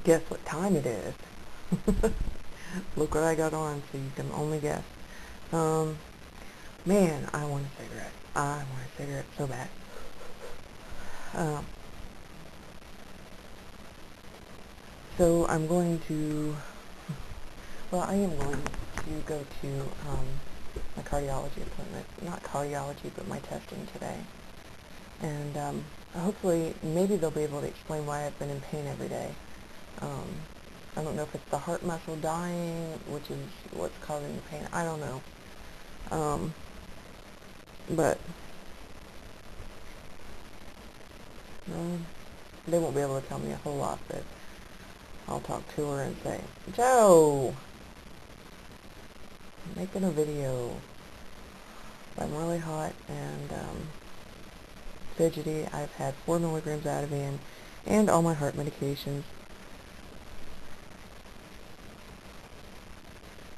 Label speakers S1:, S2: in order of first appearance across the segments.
S1: guess what time it is. Look what I got on, so you can only guess. Man, I want a cigarette. I want a cigarette so bad. So I'm going to, well, I am going to go to my cardiology appointment. Not cardiology, but my testing today. And hopefully, maybe they'll be able to explain why I've been in pain every day. I don't know if it's the heart muscle dying, which is what's causing the pain. I don't know. But they won't be able to tell me a whole lot, but I'll talk to her and say, Joe, I'm making a video. I'm really hot and fidgety. I've had 4 milligrams Ativan and all my heart medications.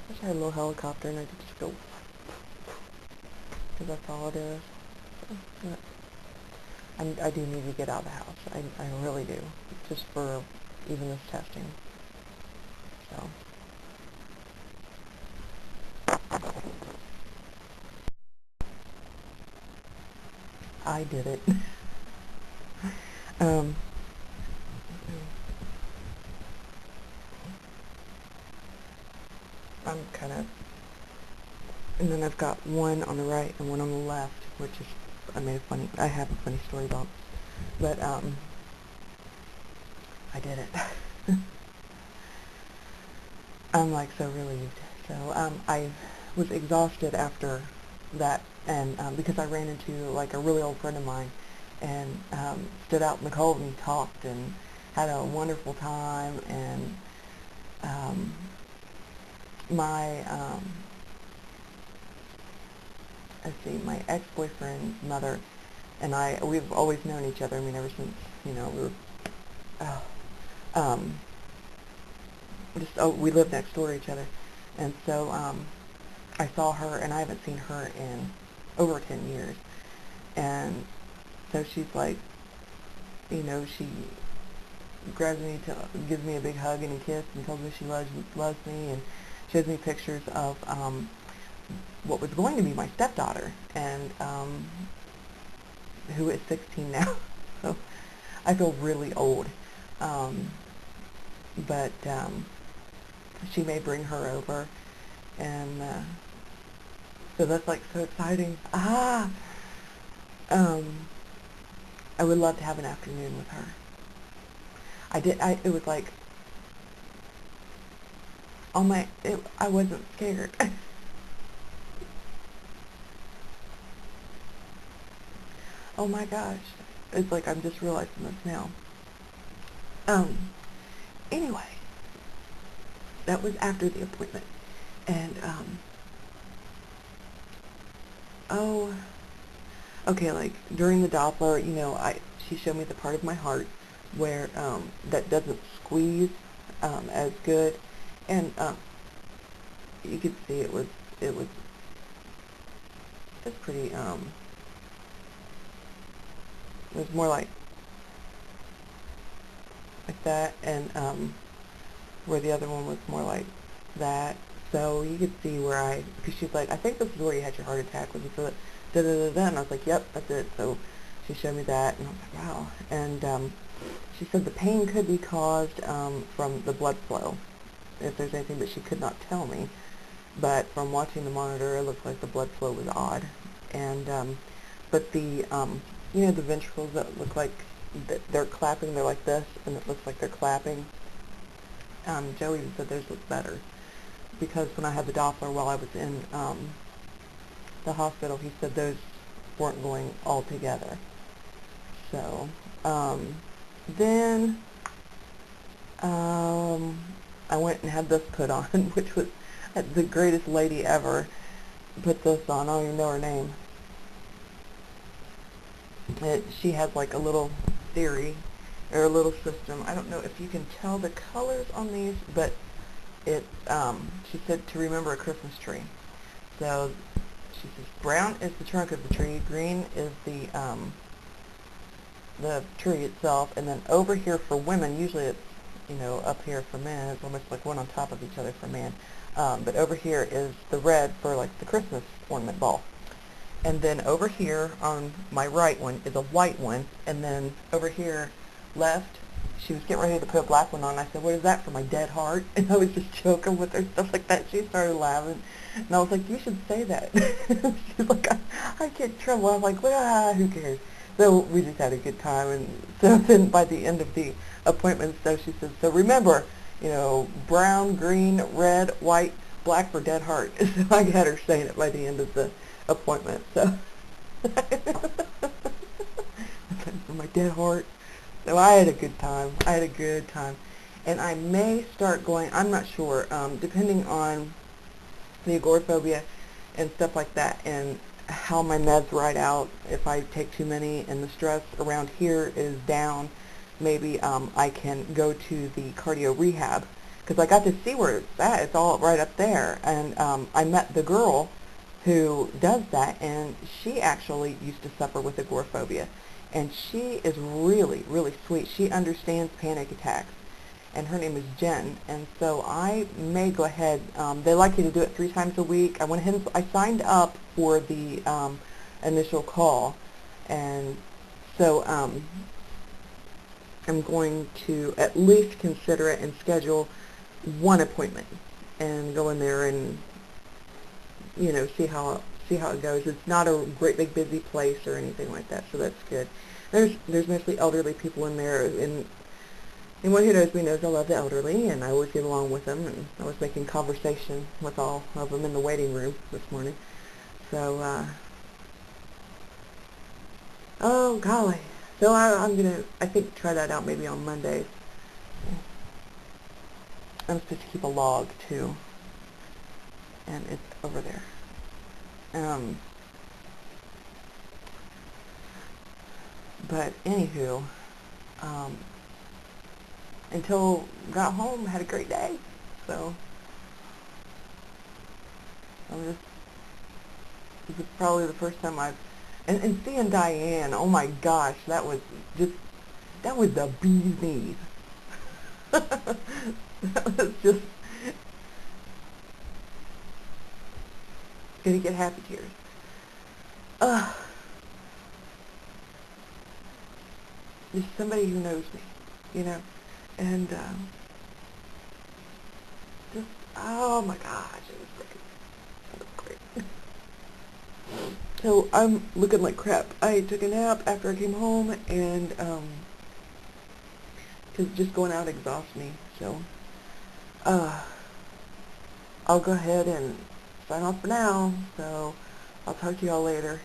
S1: I wish I had a little helicopter and I could just go, because that's all it is. I do need to get out of the house. I really do, just for even this testing. So. I did it. I'm kind of, and then I've got one on the right and one on the left, which is, I have a funny story about, but I did it. I'm like so relieved. So I was exhausted after that, and because I ran into like a really old friend of mine, and stood out in the cold and talked and had a wonderful time, and my ex-boyfriend's mother and we've always known each other. I mean, ever since, we were, we lived next door to each other. And so, I saw her, and I haven't seen her in over 10 years. And so she's like, she grabs me, gives me a big hug and a kiss, and tells me she loves me, and shows me pictures of what was going to be my stepdaughter, and who is 16 now. So I feel really old. But she may bring her over, and so that's like so exciting. I would love to have an afternoon with her. It was like, I wasn't scared. Oh my gosh. It's like I'm just realizing this now. Anyway, that was after the appointment. And, okay, like, during the Doppler, she showed me the part of my heart where, that doesn't squeeze, as good. And, you could see it's pretty, it was more like that, and where the other one was more like that. So you could see where because she's like, I think this is where you had your heart attack, was it da-da-da-da, and I was like, yep, that's it. So she showed me that, and I was like, wow. And she said the pain could be caused from the blood flow, if there's anything, but she could not tell me. But from watching the monitor, it looked like the blood flow was odd. And but the the ventricles that look like they're clapping, they're like this, and it looks like they're clapping. Joe even said theirs looked better, because when I had the Doppler while I was in the hospital, he said those weren't going all together. So then I went and had this put on, which was the greatest lady ever put this on. I don't even know her name. She has like a little theory, or a little system. I don't know if you can tell the colors on these, but she said to remember a Christmas tree. So she says brown is the trunk of the tree, green is the tree itself, and then over here for women, usually it's you know, up here for men. It's almost like one on top of each other for men. But over here is the red for like the Christmas ornament ball. And then over here on my right one is a white one. And then over here left, she was getting ready to put a black one on. I said, what is that, for my dead heart? And I was just joking with her, stuff like that. She started laughing. And I was like, you should say that. She's like, I get in trouble. I was like, well, who cares? So we just had a good time. And so then by the end of the appointment, so she says, so remember, you know, brown, green, red, white, black for dead heart. So I had her saying it by the end of the appointment. So for my dead heart. So I had a good time. I had a good time. And I may start going, I'm not sure, depending on the agoraphobia and stuff like that, and how my meds ride out. If I take too many and the stress around here is down, maybe I can go to the cardio rehab, because I got to see where it's at. It's all right up there. And I met the girl who does that, and she actually used to suffer with agoraphobia. And she is really, really sweet. She understands panic attacks. And her name is Jen. And so I may go ahead. They like you to do it 3 times a week. I went ahead and I signed up for the initial call. And so I'm going to at least consider it and schedule 1 appointment and go in there and, you know, see how it goes. It's not a great big busy place or anything like that, so that's good. There's mostly elderly people in there, and anyone who knows me knows I love the elderly, and I always get along with them, and I was making conversation with all of them in the waiting room this morning. So, oh golly. So I'm gonna, I think, try that out maybe on Mondays. I'm supposed to keep a log too, and it's over there. But anywho, until got home, had a great day. So this is probably the first time and seeing Diane, oh my gosh, that was the bee's knees. That was just gonna get happy tears. There's somebody who knows me, you know, and just, oh my gosh, it was great. It was great. So I'm looking like crap. I took a nap after I came home, and because just going out exhausts me. So I'll go ahead and sign off for now. So I'll talk to y'all later.